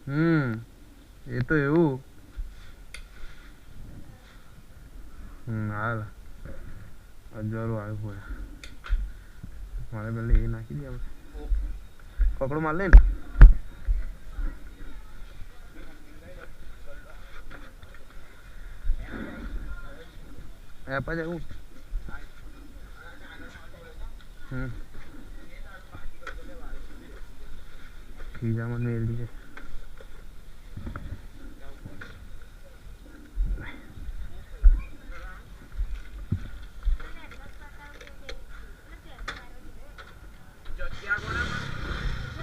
એ તો એવું. હાલ હજારો આવ્યું મારે પેલી એ નાખી દે આપણે પકડો માર લે ને એપ જ એવું ખીજામાં મેળ દીધે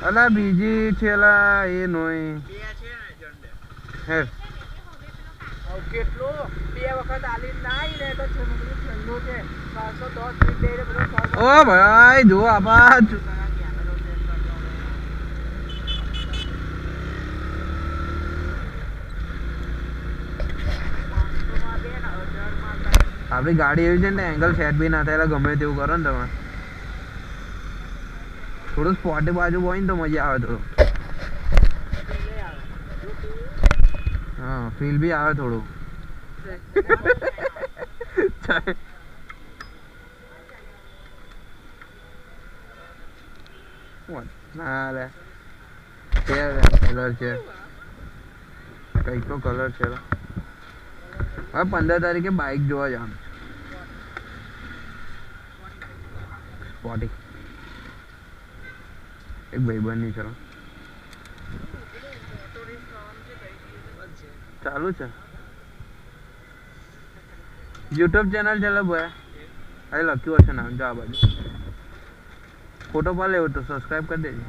અલા બીજી છે અલા એ નોય હે કેટલો બે વખત આલી ના ને તો ઠંડો છે 410 ઓ ભાઈ જો આબા આપણી ગાડી એવી છે ને એંગલ સેટ બી ના થાય એટલે ગમે તેવું કરો ને તમે થોડું સ્પોટી બાજુ હોય ને તો મજા આવે થોડું હા ફીલ બી આવે થોડું ના રે કલર છે કઈક તો કલર છે હવે 15 તારીખે બાઇક જોવા જવાનું સ્પોટી એક ભાઈબંધની ચલો ચાલુ છે યુટ્યુબ ચેનલ છે ભાઈ અહીં લખ્યું હશે નામ જો આ બાજુ ફોટો પાડ લેવો તો સબસ્ક્રાઇબ કરી દેજે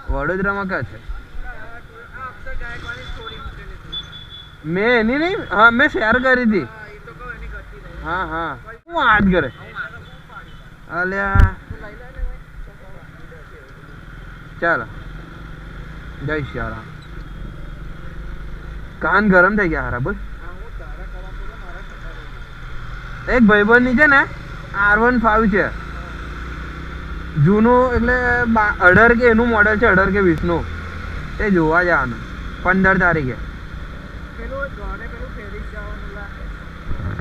વડોદરામાં ક્યાં છે મેં એની નહીં હા મેં શેર કરી હતી હા હા હું આજ કરે અલ્યા ચાલો જય શ્યારામ કાન ગરમ થઈ ગયા હારા બોલ એક ભાઈબંધ ની છે ને R15 છે જૂનું એટલે 18 કે એનું મોડેલ છે 18 કે 20 નું એ જોવા જવાનું 15 તારીખે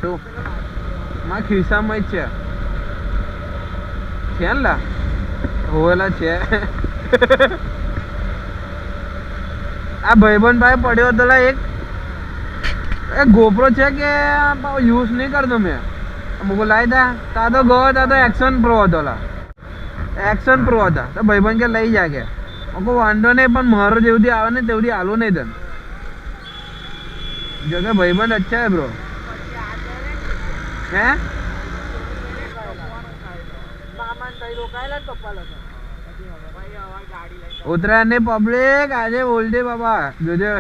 શું મારા ખિસ્સામાં જ છે ને લા હોવેલા છે આ ભાઈબંધ ભાઈ પડ્યો હતો લા એક ગોપ્રો છે કે યુઝ નહીં કરતો મેં મુકો લાવી દા તા તો ગયો તા તો એક્શન પ્રો હતો લા એક્શન પ્રો હતા તો ભાઈબંધ કે લઈ જા કે મુકો વાંધો નહીં પણ મારો જેવડી આવે ને તેવડી આલો નહીં તને જો કે ભાઈબંધ અચ્છા હે બ્રો હે ઉત્તરાયણ ની પબ્લિક આજે બોલતી બાબા જોજે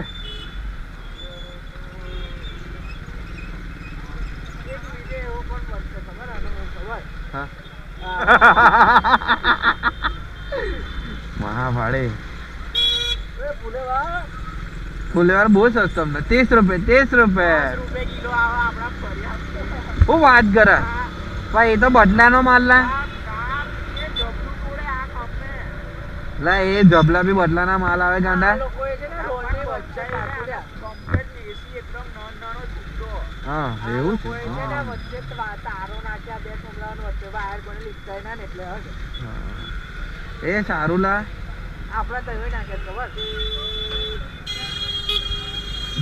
મહાભાડે ફુલેવાર બહુ સસ્તો અમને 30 રૂપિયા હું વાત કરે ભાઈ એ તો બદલાનો માલ લા એ જબલા બી બદલાના માલ આવે ગાંડા હા એવું છે એ સારું લા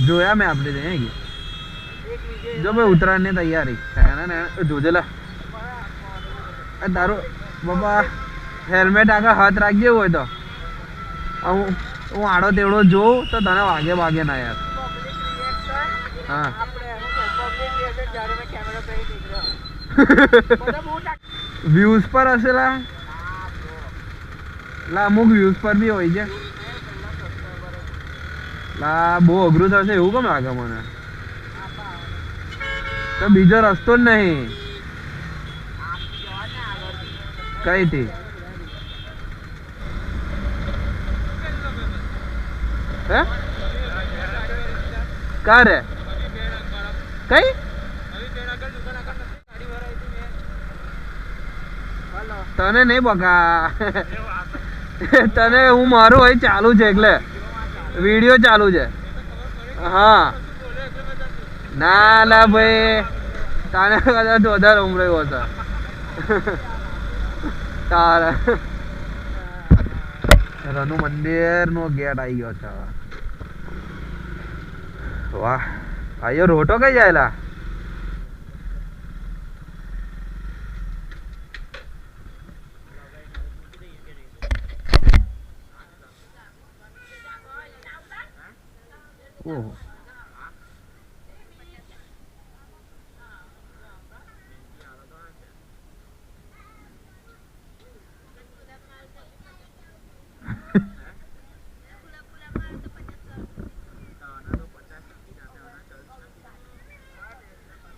જોયા મેં આપણે ત્યાં જો ભાઈ ઉત્તરાયણ ની તૈયારી જોજે લા તારું બાબા હેલ્મેટ આગળ હાથ રાખજે હોય તો હું આડો તેવડો જોઉં તો તને વાગે ના યાર હા વ્યૂઝ પર હશે લા અમુક વ્યૂઝ પર બી હોય છે લા બહુ અઘરું થશે એવું કેમ લાગે મને તો બીજો રસ્તો જ નહીં કઈ થી હે કા રે કઈ તને નહીં બકા તને હું મારું હોય ચાલુ છે એટલે વિડીયો ચાલુ છે હા ના લા ભાઈ તાને કદાચ વધારે ઉમરાયો હતો તારે રનુ મંદિર નો ગેટ આવી ગયો છે વાહ આયો રોટો કઈ જાયલા ઓહો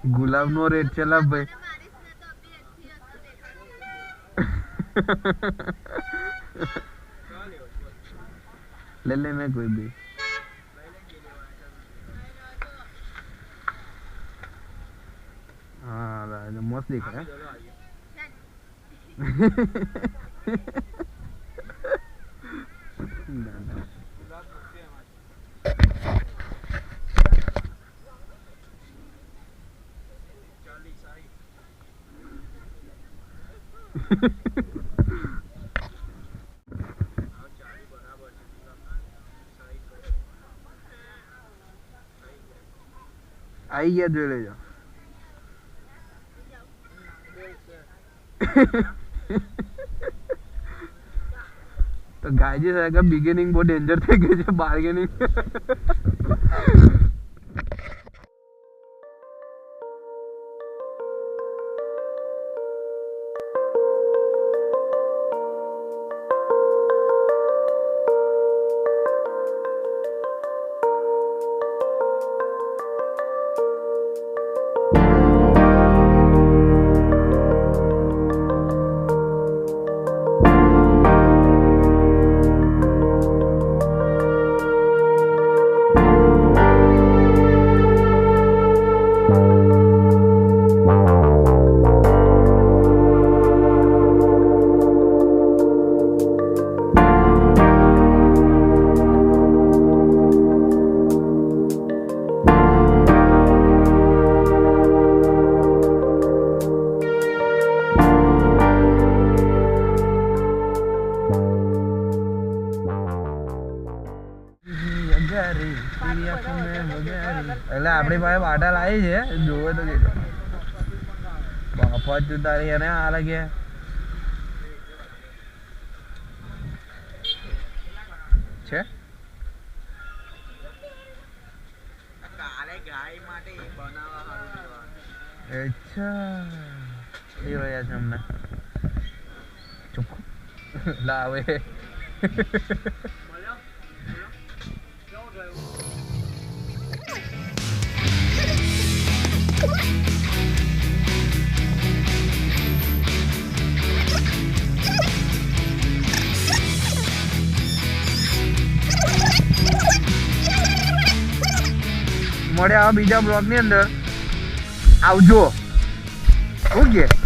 ગુલાબ નો રેટ છે લા ભાઈ ले ले मैं कोई भी हाँ मस्त दिख रहा है आई गया जो ले जाओ तो गाइस है का बिगिनिंग बहुत डेंजर थे कि बार्गेनिंग એટલે આપણી પાસે બાટા લાવી છે જોવે તો કે બાપા તું તારી એને આ લાગે છે કાલે ગાય માટે બનાવવા હારું અચ્છા એ રહ્યા છે અમને ચૂપ લાવે મળે આ બીજા બ્લોગ ની અંદર આવજો ઓકે